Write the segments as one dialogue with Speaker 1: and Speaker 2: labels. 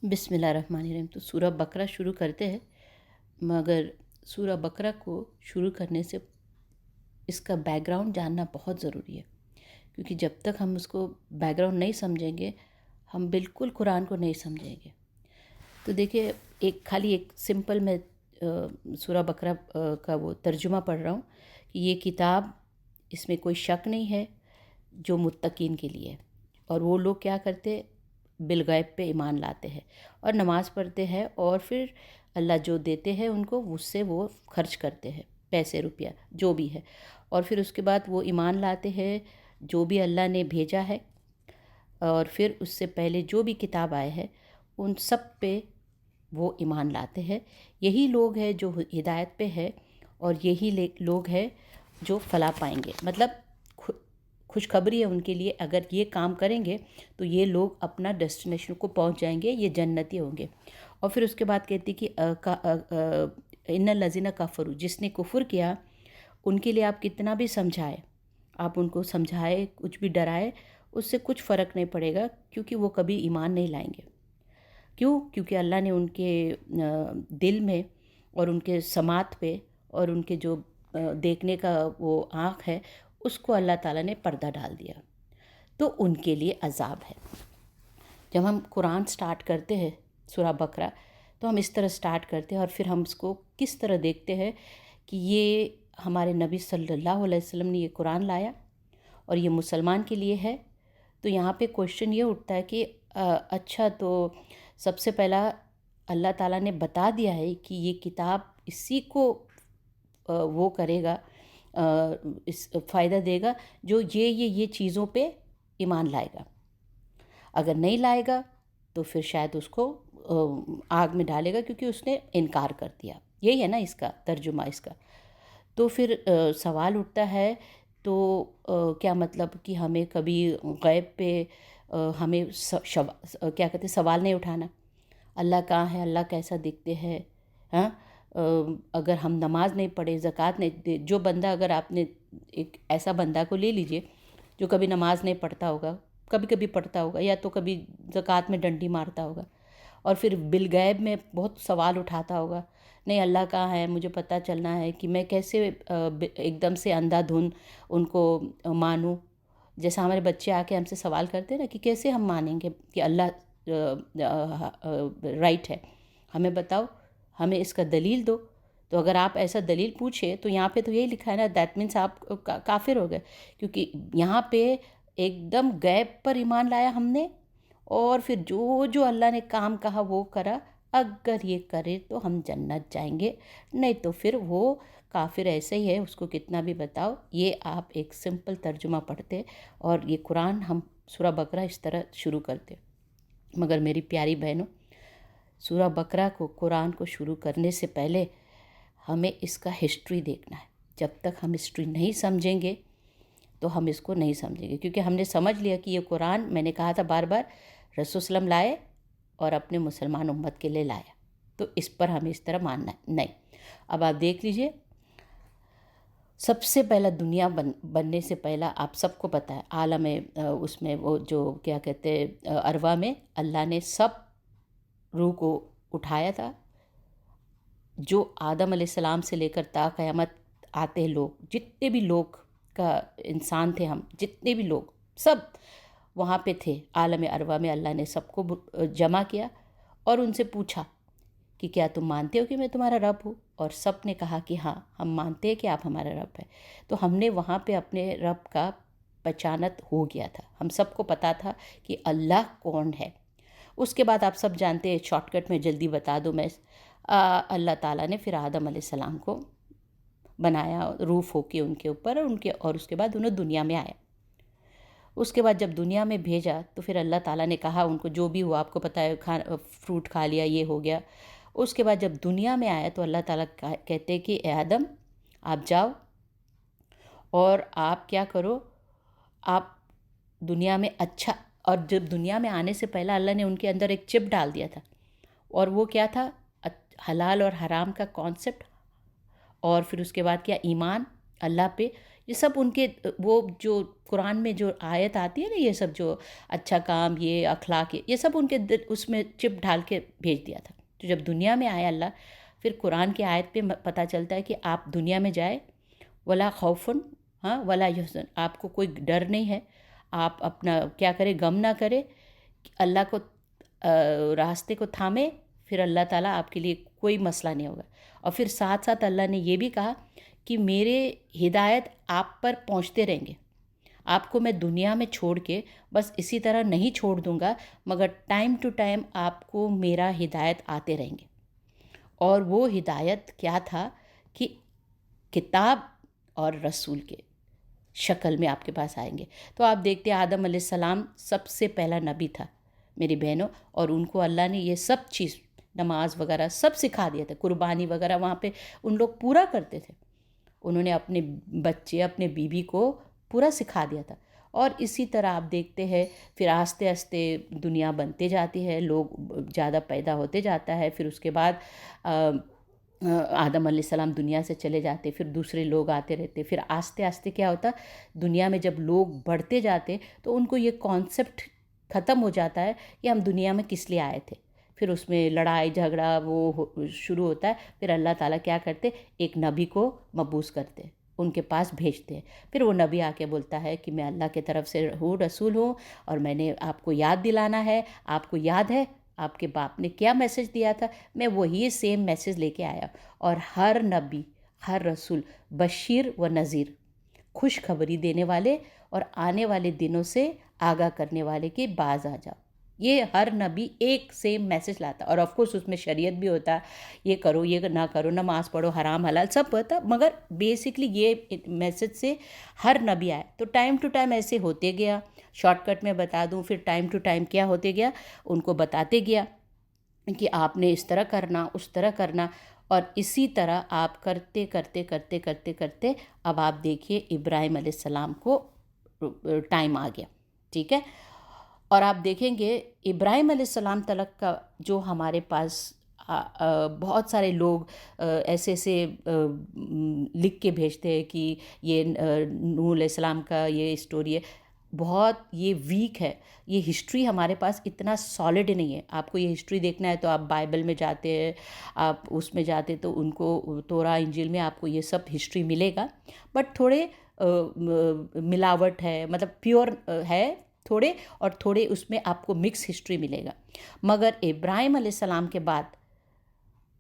Speaker 1: بسم اللہ الرحمن الرحیم۔ تو سورہ بقرہ شروع کرتے ہیں، مگر سورہ بقرہ کو شروع کرنے سے اس کا بیک گراؤنڈ جاننا بہت ضروری ہے، کیونکہ جب تک ہم اس کو بیک گراؤنڈ نہیں سمجھیں گے ہم بالکل قرآن کو نہیں سمجھیں گے۔ تو دیکھیے، ایک سمپل میں سورہ بقرہ کا وہ ترجمہ پڑھ رہا ہوں کہ یہ کتاب، اس میں کوئی شک نہیں ہے، جو متقین کے لیے، اور وہ لوگ کیا کرتے، بالغیب پہ ایمان لاتے ہیں اور نماز پڑھتے ہیں، اور پھر اللہ جو دیتے ہیں ان کو اس سے وہ خرچ کرتے ہیں، پیسے روپیہ جو بھی ہے، اور پھر اس کے بعد وہ ایمان لاتے ہیں جو بھی اللہ نے بھیجا ہے، اور پھر اس سے پہلے جو بھی کتاب آئے ہیں ان سب پہ وہ ایمان لاتے ہیں۔ یہی لوگ ہیں جو ہدایت پہ ہے، اور یہی لوگ ہیں جو فلاح پائیں گے۔ مطلب خوشخبری ہے ان کے لیے، اگر یہ کام کریں گے تو یہ لوگ اپنا ڈیسٹینیشن کو پہنچ جائیں گے، یہ جنتی ہوں گے۔ اور پھر اس کے بعد کہتی کہ ان الذین کفروا، جس نے کفر کیا ان کے لیے آپ کتنا بھی سمجھائے، آپ ان کو سمجھائے، کچھ بھی ڈرائے، اس سے کچھ فرق نہیں پڑے گا، کیونکہ وہ کبھی ایمان نہیں لائیں گے۔ کیونکہ اللہ نے ان کے دل میں اور ان کے سماعت پہ اور ان کے جو دیکھنے کا وہ آنکھ ہے، اس کو اللہ تعالیٰ نے پردہ ڈال دیا، تو ان کے لیے عذاب ہے۔ جب ہم قرآن سٹارٹ کرتے ہیں سورہ بقرہ، تو ہم اس طرح سٹارٹ کرتے ہیں، اور پھر ہم اس کو کس طرح دیکھتے ہیں کہ یہ ہمارے نبی صلی اللہ علیہ وسلم نے یہ قرآن لایا اور یہ مسلمان کے لیے ہے۔ تو یہاں پہ کوشچن یہ اٹھتا ہے کہ اچھا، تو سب سے پہلا اللہ تعالیٰ نے بتا دیا ہے کہ یہ کتاب اسی کو وہ کرے گا، اس فائدہ دے گا جو یہ چیزوں پہ ایمان لائے گا۔ اگر نہیں لائے گا تو پھر شاید اس کو آگ میں ڈالے گا، کیونکہ اس نے انکار کر دیا۔ یہی ہے نا اس کا ترجمہ اس کا۔ تو پھر سوال اٹھتا ہے، تو کیا مطلب کہ ہمیں کبھی غیب پہ ہمیں کیا کہتے سوال نہیں اٹھانا؟ اللہ کہاں ہے، اللہ کیسا دکھتے ہیں؟ ہاں، اگر ہم نماز نہیں پڑھے، زکوٰۃ نہیں دے، جو بندہ، اگر آپ نے ایک ایسا بندہ کو لے لیجئے جو کبھی نماز نہیں پڑھتا ہوگا، کبھی کبھی پڑھتا ہوگا، یا تو کبھی زکوٰۃ میں ڈنڈی مارتا ہوگا، اور پھر بالغیب میں بہت سوال اٹھاتا ہوگا، نہیں اللہ کہاں ہے، مجھے پتہ چلنا ہے کہ میں کیسے ایک دم سے اندھا دھن ان کو مانوں۔ جیسا ہمارے بچے آ کے ہم سے سوال کرتے ہیں نا کہ کیسے ہم مانیں گے کہ اللہ رائٹ ہے، ہمیں بتاؤ، ہمیں اس کا دلیل دو۔ تو اگر آپ ایسا دلیل پوچھے تو یہاں پہ تو یہی لکھا ہے نا، دیٹ مینس آپ کافر ہو گئے، کیونکہ یہاں پہ ایک دم غیب پر ایمان لایا ہم نے، اور پھر جو اللہ نے کام کہا وہ کرا۔ اگر یہ کرے تو ہم جنت جائیں گے، نہیں تو پھر وہ کافر ایسے ہی ہے، اس کو کتنا بھی بتاؤ۔ یہ آپ ایک سمپل ترجمہ پڑھتے، اور یہ قرآن ہم سورہ بقرہ اس طرح شروع کرتے۔ مگر میری پیاری بہنوں، سورہ بقرہ کو، قرآن کو شروع کرنے سے پہلے ہمیں اس کا ہسٹری دیکھنا ہے۔ جب تک ہم ہسٹری نہیں سمجھیں گے تو ہم اس کو نہیں سمجھیں گے، کیونکہ ہم نے سمجھ لیا کہ یہ قرآن، میں نے کہا تھا بار بار، رسول صلی اللہ علیہ وسلم لائے اور اپنے مسلمان امت کے لیے لایا، تو اس پر ہمیں اس طرح ماننا ہے نہیں۔ اب آپ دیکھ لیجئے، سب سے پہلا دنیا بننے سے پہلا، آپ سب کو پتہ ہے، عالم اس میں وہ جو کیا کہتے ہیں ارواح میں اللہ نے سب روح کو اٹھایا تھا، جو آدم علیہ السلام سے لے کر تا قیامت آتے ہیں لوگ، جتنے بھی لوگ کا انسان تھے، ہم جتنے بھی لوگ سب وہاں پہ تھے عالم ارواح میں۔ اللہ نے سب کو جمع کیا اور ان سے پوچھا کہ کیا تم مانتے ہو کہ میں تمہارا رب ہوں؟ اور سب نے کہا کہ ہاں، ہم مانتے ہیں کہ آپ ہمارا رب ہے۔ تو ہم نے وہاں پہ اپنے رب کا پہچانت ہو گیا تھا، ہم سب کو پتہ تھا کہ اللہ کون ہے۔ اس کے بعد آپ سب جانتے ہیں، شارٹ کٹ میں جلدی بتا دوں میں، اللہ تعالیٰ نے پھر آدم علیہ السلام کو بنایا، روح ہو کے ان کے اوپر، اور اس کے بعد انہوں دنیا میں آیا۔ اس کے بعد جب دنیا میں بھیجا تو پھر اللہ تعالیٰ نے کہا ان کو، جو بھی ہوا آپ کو پتہ ہے، فروٹ کھا لیا، یہ ہو گیا۔ اس کے بعد جب دنیا میں آیا تو اللہ تعالیٰ کہتے کہ اے آدم، آپ جاؤ اور آپ کیا کرو، آپ دنیا میں اچھا، اور جب دنیا میں آنے سے پہلا اللہ نے ان کے اندر ایک چپ ڈال دیا تھا، اور وہ کیا تھا، حلال اور حرام کا کانسیپٹ، اور پھر اس کے بعد کیا، ایمان اللہ پہ، یہ سب ان کے وہ جو قرآن میں جو آیت آتی ہے نا، یہ سب جو اچھا کام، یہ اخلاق، یہ سب ان کے اس میں چپ ڈال کے بھیج دیا تھا. تو جب دنیا میں آیا اللہ، پھر قرآن کی آیت پہ پتہ چلتا ہے کہ آپ دنیا میں جائے ولا خوفن، ہاں ولا یحزن، آپ کو کوئی ڈر نہیں ہے، آپ اپنا کیا کرے، غم نہ کرے، اللہ کو راستے کو تھامے، پھر اللہ تعالیٰ آپ کے لیے کوئی مسئلہ نہیں ہوگا. اور پھر ساتھ ساتھ اللہ نے یہ بھی کہا کہ میرے ہدایت آپ پر پہنچتے رہیں گے، آپ کو میں دنیا میں چھوڑ کے بس اسی طرح نہیں چھوڑ دوں گا، مگر ٹائم ٹو ٹائم آپ کو میرا ہدایت آتے رہیں گے. اور وہ ہدایت کیا تھا کہ کتاب اور رسول کے شکل میں آپ کے پاس آئیں گے. تو آپ دیکھتے ہیں آدم علیہ السلام سب سے پہلا نبی تھا میری بہنوں، اور ان کو اللہ نے یہ سب چیز، نماز وغیرہ سب سکھا دیا تھا، قربانی وغیرہ وہاں پہ ان لوگ پورا کرتے تھے. انہوں نے اپنے بچے، اپنے بیوی کو پورا سکھا دیا تھا. اور اسی طرح آپ دیکھتے ہیں پھر آہستہ آہستہ دنیا بنتے جاتی ہے، لوگ زیادہ پیدا ہوتے جاتا ہے. پھر اس کے بعد آدم علیہ السلام دنیا سے چلے جاتے، پھر دوسرے لوگ آتے رہتے. پھر آہستہ آہستہ کیا ہوتا، دنیا میں جب لوگ بڑھتے جاتے تو ان کو یہ کانسیپٹ ختم ہو جاتا ہے کہ ہم دنیا میں کس لیے آئے تھے. پھر اس میں لڑائی جھگڑا وہ شروع ہوتا ہے. پھر اللہ تعالیٰ کیا کرتے، ایک نبی کو مبعوث کرتے، ان کے پاس بھیجتے ہیں. پھر وہ نبی آ کے بولتا ہے کہ میں اللہ کی طرف سے ہوں، رسول ہوں، اور میں نے آپ کو یاد دلانا ہے. آپ کو یاد ہے آپ کے باپ نے کیا میسج دیا تھا، میں وہی سیم میسج لے کے آیا. اور ہر نبی، ہر رسول بشیر و نذیر، خوشخبری دینے والے اور آنے والے دنوں سے آگاہ کرنے والے کے باز آ جاؤ. یہ ہر نبی ایک سیم میسج لاتا، اور آف کورس اس میں شریعت بھی ہوتا، یہ کرو یہ نہ کرو، نماز پڑھو، حرام حلال سب ہوتا، مگر بیسکلی یہ میسج سے ہر نبی آئے. تو ٹائم ٹو ٹائم ایسے ہوتے گیا. شارٹ کٹ میں بتا دوں، پھر ٹائم ٹو ٹائم کیا ہوتے گیا، ان کو بتاتے گیا کہ آپ نے اس طرح کرنا، اس طرح کرنا. اور اسی طرح آپ کرتے کرتے کرتے کرتے کرتے اب آپ دیکھیے ابراہیم علیہ السلام کو ٹائم آ گیا. ٹھیک ہے. اور آپ دیکھیں گے ابراہیم علیہ السلام تلک کا جو ہمارے پاس بہت سارے لوگ ایسے ایسے لکھ کے بھیجتے ہیں کہ یہ نوح علیہ السلام کا یہ اسٹوری ہے، بہت یہ ویک ہے. یہ ہسٹری ہمارے پاس اتنا سالڈ نہیں ہے. آپ کو یہ ہسٹری دیکھنا ہے تو آپ بائبل میں جاتے ہیں، آپ اس میں جاتے تو ان کو تورا انجیل میں آپ کو یہ سب ہسٹری ملے گا، بٹ تھوڑے ملاوٹ ہے، مطلب پیور ہے تھوڑے، اور تھوڑے اس میں آپ کو مکس ہسٹری ملے گا. مگر ابراہیم علیہ السلام کے بعد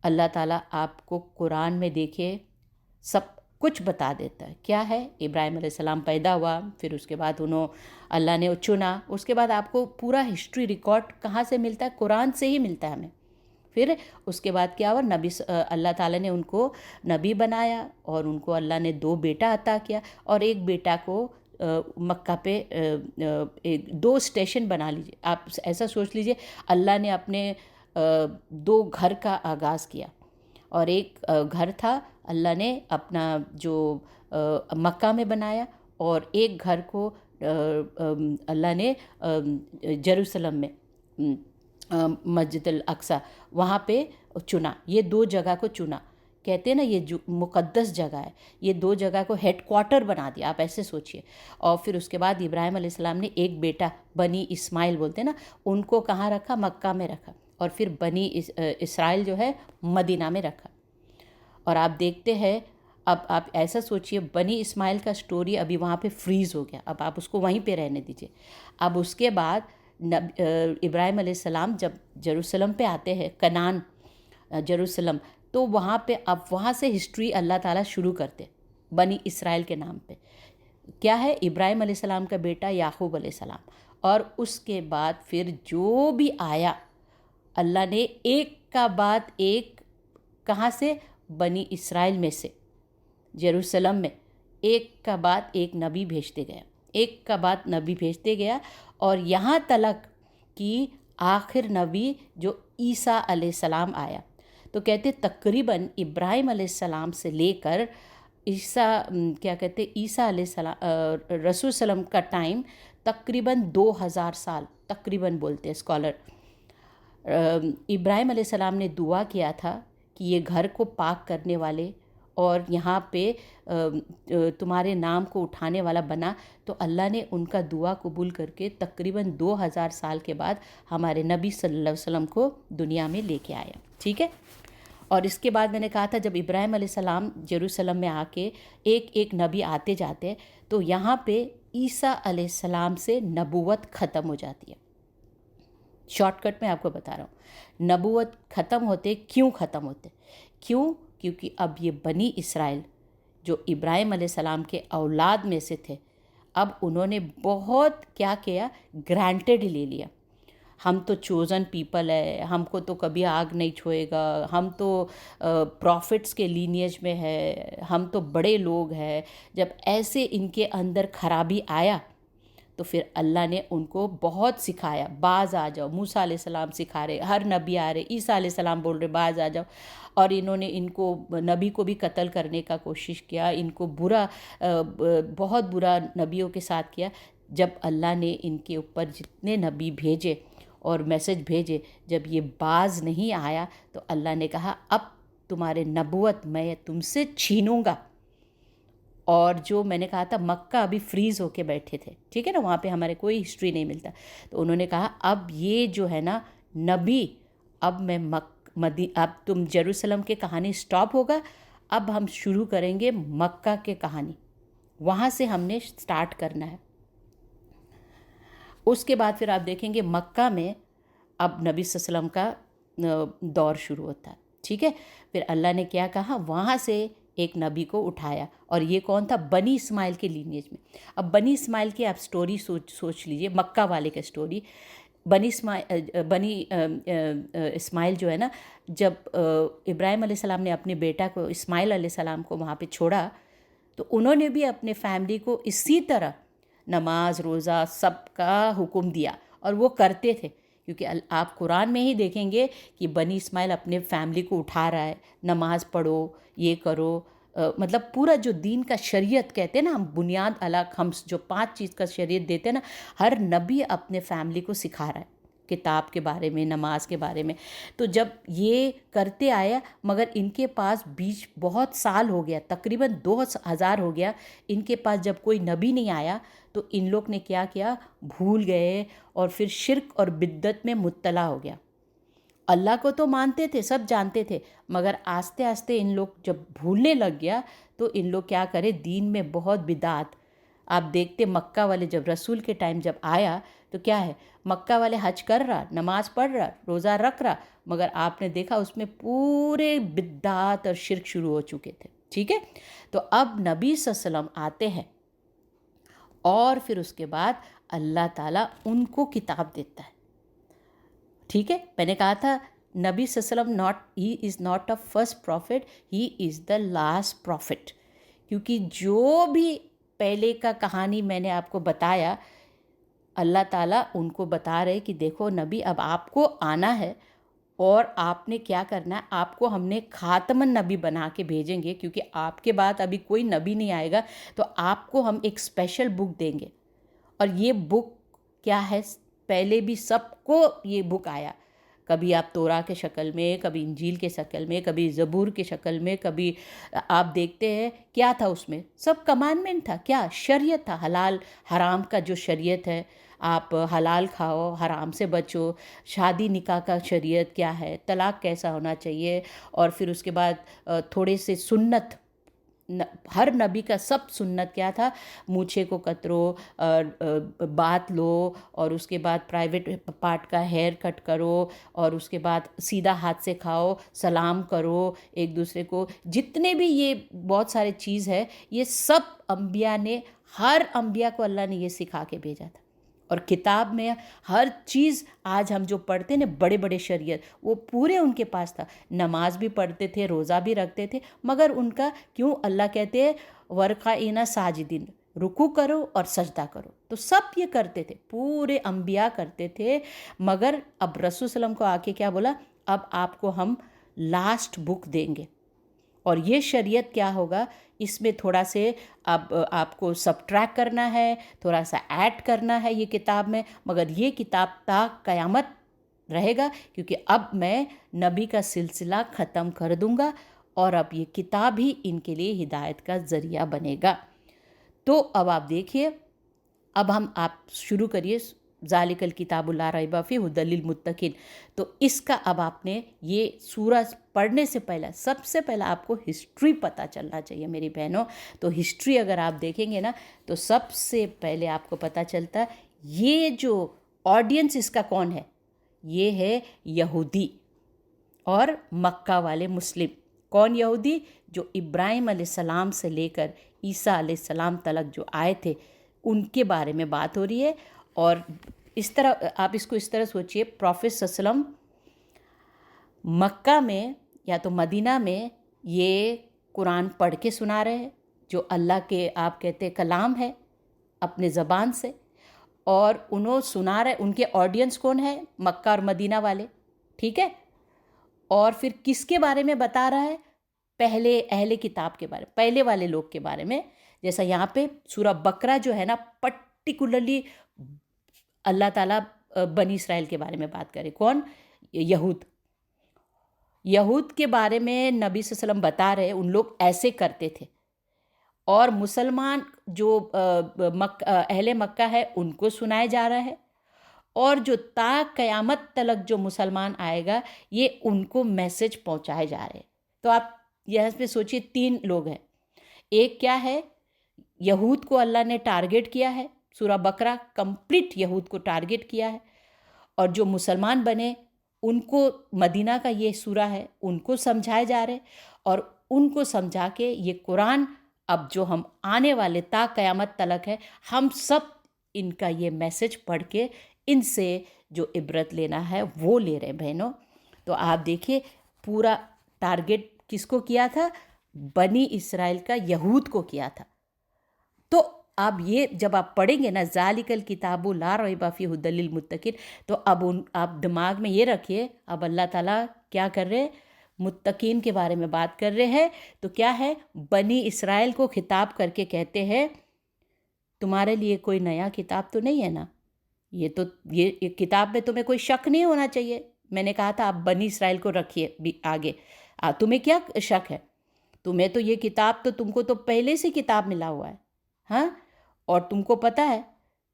Speaker 1: اللہ تعالیٰ آپ کو قرآن میں دیکھے سب کچھ بتا دیتا ہے. کیا ہے، ابراہیم علیہ السلام پیدا ہوا، پھر اس کے بعد اللہ نے چنا. اس کے بعد آپ کو پورا ہسٹری ریکارڈ کہاں سے ملتا ہے، قرآن سے ہی ملتا ہے ہمیں. پھر اس کے بعد کیا ہوا، اللہ تعالیٰ نے ان کو نبی بنایا، اور ان کو اللہ نے 2 بیٹا عطا کیا. اور ایک بیٹا کو مکہ پہ 2 اسٹیشن بنا لیجئے. آپ ایسا سوچ لیجئے اللہ نے اپنے 2 گھر کا آغاز کیا. اور ایک گھر تھا اللہ نے اپنا جو مکہ میں بنایا، اور ایک گھر کو اللہ نے جیروسلم میں مسجد الاقصی وہاں پہ چنا. یہ 2 جگہ کو چنا. کہتے ہیں نا یہ جو مقدس جگہ ہے، یہ 2 جگہ کو ہیڈ کوارٹر بنا دیا. آپ ایسے سوچئے. اور پھر اس کے بعد ابراہیم علیہ السلام نے ایک بیٹا، بنی اسماعیل بولتے ہیں نا، ان کو کہاں رکھا، مکہ میں رکھا. اور پھر بنی اسرائیل جو ہے مدینہ میں رکھا. اور آپ دیکھتے ہیں اب آپ ایسا سوچئے بنی اسماعیل کا سٹوری ابھی وہاں پہ فریز ہو گیا. اب آپ اس کو وہیں پہ رہنے دیجئے. اب اس کے بعد ابراہیم علیہ السلام جب جیروسلم پہ آتے ہیں، کنعان جیروسلم، تو وہاں پہ اب وہاں سے ہسٹری اللہ تعالیٰ شروع کرتے بنی اسرائیل کے نام پہ. کیا ہے، ابراہیم علیہ السلام کا بیٹا یعقوب علیہ السلام. اور اس کے بعد پھر جو بھی آیا اللہ نے ایک کا بعد ایک، کہاں سے، بنی اسرائیل میں سے، جیروسلم میں ایک کا بعد ایک نبی بھیجتے گیا، ایک کا بعد نبی بھیجتے گیا. اور یہاں تلک کہ آخر نبی جو عیسیٰ علیہ السلام آیا. تو کہتے تقریباً ابراہیم علیہ السلام سے لے کر عیسیٰ علیہ السلام رسول وسلم کا ٹائم تقریباً 2000 سال، تقریباً بولتے ہیں اسکالر. ابراہیم علیہ السلام نے دعا کیا تھا کہ یہ گھر کو پاک کرنے والے اور یہاں پہ تمہارے نام کو اٹھانے والا بنا، تو اللہ نے ان کا دعا قبول کر کے تقریباً 2000 سال کے بعد ہمارے نبی صلی اللہ علیہ وسلم کو دنیا میں لے کے آیا. ٹھیک ہے. اور اس کے بعد میں نے کہا تھا جب ابراہیم علیہ السلام یروشلم میں آ کے ایک ایک نبی آتے جاتے تو یہاں پہ عیسیٰ علیہ السلام سے نبوت ختم ہو جاتی ہے. شارٹ کٹ میں آپ کو بتا رہا ہوں نبوت ختم ہوتے. کیوں ختم ہوتے؟ کیونکہ اب یہ بنی اسرائیل جو ابراہیم علیہ السلام کے اولاد میں سے تھے، اب انہوں نے بہت کیا کیا، گرانٹیڈ لے لیا. ہم تو چوزن پیپل ہے، ہم کو تو کبھی آگ نہیں چھوئے گا، ہم تو پروفٹس کے لینیج میں ہے، ہم تو بڑے لوگ ہیں. جب ایسے ان کے اندر خرابی آیا تو پھر اللہ نے ان کو بہت سکھایا. باز آ جاؤ. موسیٰ علیہ السلام سکھا رہے، ہر نبی آ رہے، عیسیٰ علیہ السلام بول رہے باز آ جاؤ. اور انہوں نے ان کو نبی کو بھی قتل کرنے کا کوشش کیا، ان کو بہت برا نبیوں کے ساتھ کیا. جب اللہ نے ان کے اوپر جتنے نبی بھیجے اور میسج بھیجے، جب یہ باز نہیں آیا تو اللہ نے کہا اب تمہارے نبوت میں تم سے چھینوں گا. اور جو میں نے کہا تھا مکہ ابھی فریز ہو کے بیٹھے تھے، ٹھیک ہے نا، وہاں پہ ہمارے کوئی ہسٹری نہیں ملتا. تو انہوں نے کہا اب یہ جو ہے نا نبی، اب اب تم یروشلم کے کہانی سٹاپ ہوگا، اب ہم شروع کریں گے مکہ کے کہانی. وہاں سے ہم نے سٹارٹ کرنا ہے. اس کے بعد پھر آپ دیکھیں گے مکہ میں اب نبی صلی اللہ علیہ وسلم کا دور شروع ہوتا ہے. ٹھیک ہے. پھر اللہ نے کیا کہا، وہاں سے ایک نبی کو اٹھایا، اور یہ کون تھا؟ بنی اسماعیل کے لینیج میں. اب بنی اسماعیل کی آپ سٹوری سوچ لیجئے، مکہ والے کا سٹوری. بنی اسماعیل جو ہے نا، جب ابراہیم علیہ السلام نے اپنے بیٹا کو اسماعیل علیہ السلام کو وہاں پہ چھوڑا، تو انہوں نے بھی اپنے فیملی کو اسی طرح نماز روزہ سب کا حکم دیا، اور وہ کرتے تھے. کیونکہ آپ قرآن میں ہی دیکھیں گے کہ بنی اسماعیل اپنے فیملی کو اٹھا رہا ہے، نماز پڑھو، یہ کرو، مطلب پورا جو دین کا شریعت کہتے ہیں نا ہم، بنیاد علی خمس، جو 5 چیز کا شریعت دیتے ہیں نا، ہر نبی اپنے فیملی کو سکھا رہا ہے کتاب کے بارے میں، نماز کے بارے میں. تو جب یہ کرتے آیا، مگر ان کے پاس بیچ بہت سال ہو گیا، تقریباً 2000 ہو گیا، ان کے پاس جب کوئی نبی نہیں آیا تو ان لوگ نے کیا کیا، بھول گئے اور پھر شرک اور بدعت میں مبتلا ہو گیا. اللہ کو تو مانتے تھے، سب جانتے تھے، مگر آہستہ آہستہ ان لوگ جب بھولنے لگ گیا تو ان لوگ کیا کرے، دین میں بہت بدعت. آپ دیکھتے مکہ والے جب رسول کے ٹائم جب آیا تو کیا ہے، مکہ والے حج کر رہا، نماز پڑھ رہا، روزہ رکھ رہا، مگر آپ نے دیکھا اس میں پورے بدعت اور شرک شروع ہو چکے تھے. ٹھیک ہے. تو اب نبی صلی اللہ علیہ وسلم آتے ہیں، اور پھر اس کے بعد اللہ تعالیٰ ان کو کتاب دیتا ہے. ٹھیک ہے. میں نے کہا تھا نبی صلی اللہ علیہ وسلم he is not a first prophet, he is the last prophet. کیونکہ جو بھی پہلے کا کہانی میں نے آپ کو بتایا، اللہ تعالیٰ ان کو بتا رہے کہ دیکھو نبی اب آپ کو آنا ہے، اور آپ نے کیا کرنا ہے، آپ کو ہم نے خاتم النبی بنا کے بھیجیں گے، کیونکہ آپ کے بعد ابھی کوئی نبی نہیں آئے گا، تو آپ کو ہم ایک اسپیشل بک دیں گے. اور یہ بک کیا ہے، پہلے بھی سب کو یہ بک آیا، کبھی آپ توراہ کے شکل میں، کبھی انجیل کے شکل میں، کبھی زبور کے شکل میں، کبھی آپ دیکھتے ہیں کیا تھا اس میں، سب کمانڈمنٹ تھا. کیا شریعت تھا، حلال حرام کا جو شریعت ہے، آپ حلال کھاؤ، حرام سے بچو، شادی نکاح کا شریعت کیا ہے، طلاق کیسا ہونا چاہیے، اور پھر اس کے بعد تھوڑے سے سنت. ہر نبی کا سب سنت کیا تھا، مونچھے کو کترو، بات لو، اور اس کے بعد پرائیویٹ پارٹ کا ہیئر کٹ کرو، اور اس کے بعد سیدھا ہاتھ سے کھاؤ، سلام کرو ایک دوسرے کو. جتنے بھی یہ بہت سارے چیز ہے، یہ سب انبیاء نے، ہر انبیاء کو اللہ نے یہ سکھا کے بھیجا تھا. اور کتاب میں ہر چیز آج ہم جو پڑھتے ہیں نا، بڑے بڑے شریعت، وہ پورے ان کے پاس تھا. نماز بھی پڑھتے تھے، روزہ بھی رکھتے تھے، مگر ان کا کیوں، اللہ کہتے ہیں ورقائنا ساجدین، رکوع کرو اور سجدہ کرو. تو سب یہ کرتے تھے، پورے انبیاء کرتے تھے. مگر اب رسول صلی اللہ علیہ وسلم کو آ کے کیا بولا، اب آپ کو ہم لاسٹ بک دیں گے، اور یہ شریعت کیا ہوگا، اس میں تھوڑا سے اب آپ کو سبٹریکٹ کرنا ہے، تھوڑا سا ایڈ کرنا ہے یہ کتاب میں، مگر یہ کتاب تا قیامت رہے گا. کیونکہ اب میں نبی کا سلسلہ ختم کر دوں گا، اور اب یہ کتاب ہی ان کے لیے ہدایت کا ذریعہ بنے گا۔ تو اب آپ دیکھیے، اب آپ شروع کریے ذالک الکتاب لا ریب فیہ ھدی للمتقین۔ تو اس کا اب آپ نے یہ سورہ پڑھنے سے پہلے سب سے پہلے آپ کو ہسٹری پتہ چلنا چاہیے میری بہنوں۔ تو ہسٹری اگر آپ دیکھیں گے نا تو سب سے پہلے آپ کو پتہ چلتا ہے یہ جو آڈینس اس کا کون ہے، یہ ہے یہودی اور مکہ والے مسلم۔ کون یہودی؟ جو ابراہیم علیہ السلام سے لے کر عیسیٰ علیہ السلام تلک جو آئے تھے ان کے بارے میں بات ہو رہی ہے۔ اور اس طرح آپ اس کو اس طرح سوچئے، پروفیٹ صلی اللہ علیہ وسلم مکہ میں یا تو مدینہ میں یہ قرآن پڑھ کے سنا رہے ہیں جو اللہ کے آپ کہتے کلام ہے اپنے زبان سے، اور انہوں سنا رہے، ان کے آڈینس کون ہے؟ مکہ اور مدینہ والے، ٹھیک ہے۔ اور پھر کس کے بارے میں بتا رہا ہے؟ پہلے اہل کتاب کے بارے، پہلے والے لوگ کے بارے میں۔ جیسا یہاں پہ سورہ بقرہ جو ہے نا پرٹیکولرلی اللہ تعالیٰ بنی اسرائیل کے بارے میں بات کرے۔ کون؟ یہود کے بارے میں نبی صلی اللہ علیہ وسلم بتا رہے ان لوگ ایسے کرتے تھے، اور مسلمان جو اہل مکہ ہے ان کو سنائے جا رہا ہے، اور جو تا قیامت تلک جو مسلمان آئے گا یہ ان کو میسج پہنچائے جا رہے ہیں۔ تو آپ یہاں پہ سوچئے 3 لوگ ہیں۔ ایک کیا ہے؟ یہود کو اللہ نے ٹارگٹ کیا ہے، سورہ بقرہ کمپلیٹ یہود کو ٹارگٹ کیا ہے، اور جو مسلمان بنے ان کو مدینہ کا یہ سورہ ہے ان کو سمجھائے جا رہے، اور ان کو سمجھا کے یہ قرآن اب جو ہم آنے والے تا قیامت تلک ہے ہم سب ان کا یہ میسج پڑھ کے ان سے جو عبرت لینا ہے وہ لے رہے بہنوں۔ تو آپ دیکھیے پورا ٹارگٹ کس کو کیا تھا؟ بنی اسرائیل کا، یہود کو کیا تھا۔ تو اب یہ جب آپ پڑھیں گے نا ذالک الکتاب لا ریب فیہ ھدی للمتقین، تو اب آپ دماغ میں یہ رکھیے اب اللہ تعالیٰ کیا کر رہے؟ متقین کے بارے میں بات کر رہے ہیں۔ تو کیا ہے؟ بنی اسرائیل کو خطاب کر کے کہتے ہیں تمہارے لیے کوئی نیا کتاب تو نہیں ہے نا، یہ کتاب میں تمہیں کوئی شک نہیں ہونا چاہیے۔ میں نے کہا تھا آپ بنی اسرائیل کو رکھیے آگے، تمہیں کیا شک ہے؟ تمہیں تو یہ کتاب تو تم کو تو پہلے سے کتاب ملا ہوا ہے، ہاں، اور تم کو پتہ ہے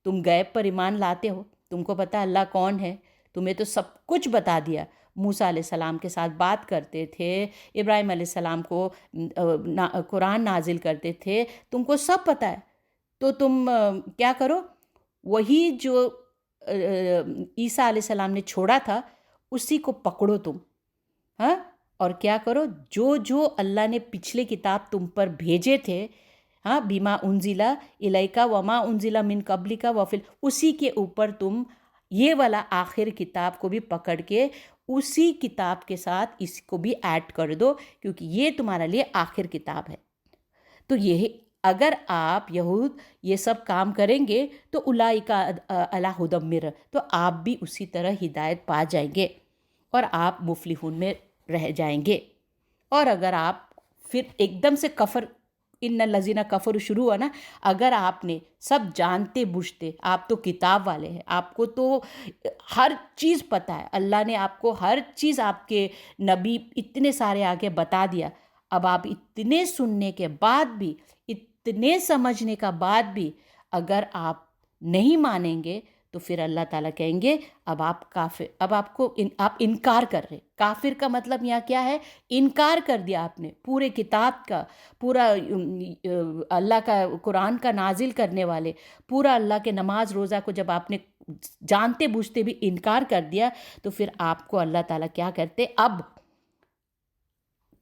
Speaker 1: تم غیب پر ایمان لاتے ہو، تم کو پتہ ہے اللہ کون ہے، تمہیں تو سب کچھ بتا دیا۔ موسیٰ علیہ السلام کے ساتھ بات کرتے تھے، ابراہیم علیہ السلام کو قرآن نازل کرتے تھے، تم کو سب پتہ ہے۔ تو تم کیا کرو؟ وہی جو عیسیٰ علیہ السلام نے چھوڑا تھا اسی کو پکڑو تم، ہاں، اور کیا کرو؟ جو اللہ نے پچھلے کتاب تم پر بھیجے تھے، ہاں، بیما انزل الیک وما انزل من قبلک وفل، اسی کے اوپر تم یہ والا آخر کتاب کو بھی پکڑ کے اسی کتاب کے ساتھ اس کو بھی ایڈ کر دو، کیونکہ یہ تمہارے لیے آخر کتاب ہے۔ تو یہ اگر آپ یہود یہ سب کام کریں گے تو اولئک علی ھدی من، تو آپ بھی اسی طرح ہدایت پا جائیں گے اور آپ مفلحون میں رہ جائیں گے۔ اور اگر آپ پھر ایک دم سے کفر، ان الذین کفروا شروع ہوا نا، اگر آپ نے سب جانتے بوجھتے، آپ تو کتاب والے ہیں، آپ کو تو ہر چیز پتہ ہے، اللہ نے آپ کو ہر چیز، آپ کے نبی اتنے سارے آگے بتا دیا، اب آپ اتنے سننے کے بعد بھی، اتنے سمجھنے کا بعد بھی اگر آپ نہیں مانیں گے تو پھر اللہ تعالیٰ کہیں گے اب آپ کافر، اب آپ انکار کر رہے۔ کافر کا مطلب یہاں کیا ہے؟ انکار کر دیا آپ نے پورے کتاب کا، پورا اللہ کا قرآن کا نازل کرنے والے، پورا اللہ کے نماز روزہ کو جب آپ نے جانتے بوجھتے بھی انکار کر دیا تو پھر آپ کو اللہ تعالیٰ کیا کرتے؟ اب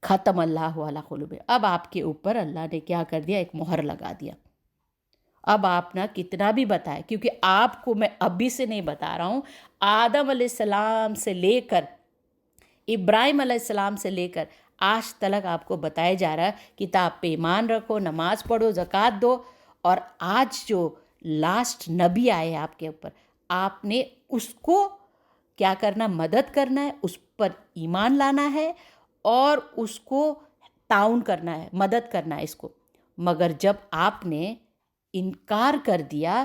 Speaker 1: ختم اللہ علی قلوبہم، اب آپ کے اوپر اللہ نے کیا کر دیا؟ ایک مہر لگا دیا۔ اب آپ نا کتنا بھی بتائے، کیونکہ آپ کو میں ابھی سے نہیں بتا رہا ہوں، آدم علیہ السلام سے لے کر ابراہیم علیہ السلام سے لے کر آج تلک آپ کو بتایا جا رہا ہے کتاب پہ ایمان رکھو، نماز پڑھو، زکوٰۃ دو، اور آج جو لاسٹ نبی آئے آپ کے اوپر، آپ نے اس کو کیا کرنا؟ مدد کرنا ہے، اس پر ایمان لانا ہے اور اس کو تعاون کرنا ہے، مدد کرنا ہے اس کو۔ مگر جب آپ نے انکار کر دیا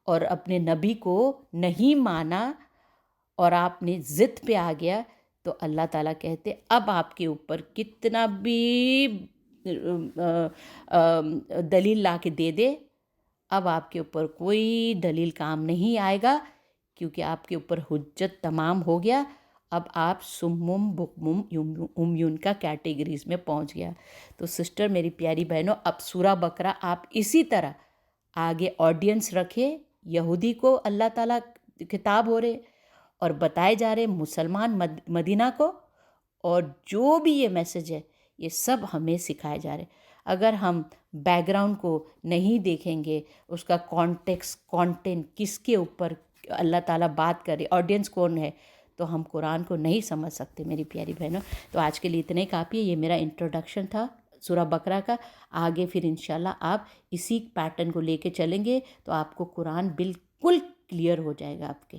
Speaker 1: اور اپنے نبی کو نہیں مانا اور آپ نے ضد پہ آ گیا تو اللہ تعالیٰ کہتے اب آپ کے اوپر کتنا بھی دلیل لا کے دے دے، اب آپ کے اوپر کوئی دلیل کام نہیں آئے گا، کیونکہ آپ کے اوپر حجت تمام ہو گیا، اب آپ سمم بکمم امیون کا کیٹیگریز میں پہنچ گیا۔ تو سسٹر، میری پیاری بہنوں، اب سورہ بقرہ آپ اسی طرح آگے آڈینس رکھے، یہودی کو اللہ تعالیٰ خطاب ہو رہے اور بتائے جا رہے مسلمان مدینہ کو، اور جو بھی یہ میسج ہے یہ سب ہمیں سکھائے جا رہے۔ اگر ہم بیک گراؤنڈ کو نہیں دیکھیں گے، اس کا کانٹینٹ کس کے اوپر اللہ تعالیٰ بات کرے، آڈینس کون ہے، تو ہم قرآن کو نہیں سمجھ سکتے میری پیاری بہنوں۔ تو آج کے لیے اتنے کافی ہے، یہ میرا انٹروڈکشن تھا سورہ بقرہ کا۔ آگے پھر انشاءاللہ آپ اسی پیٹرن کو لے کے چلیں گے تو آپ کو قرآن بالکل کلیئر ہو جائے گا آپ کے۔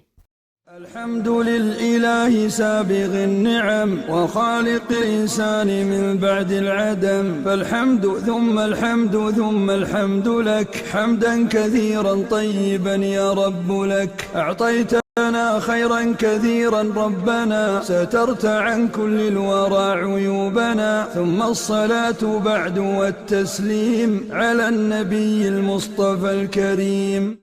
Speaker 2: الحمد للإله سابغ النعم وخالق الإنسان من بعد العدم، فالحمد ثم الحمد ثم الحمد لك حمدا كثيرا طيبا يا رب لك. أعطيتنا خيرا كثيرا ربنا، سترت عن كل الورى عيوبنا، ثم الصلاة بعد والتسليم على النبي المصطفى الكريم.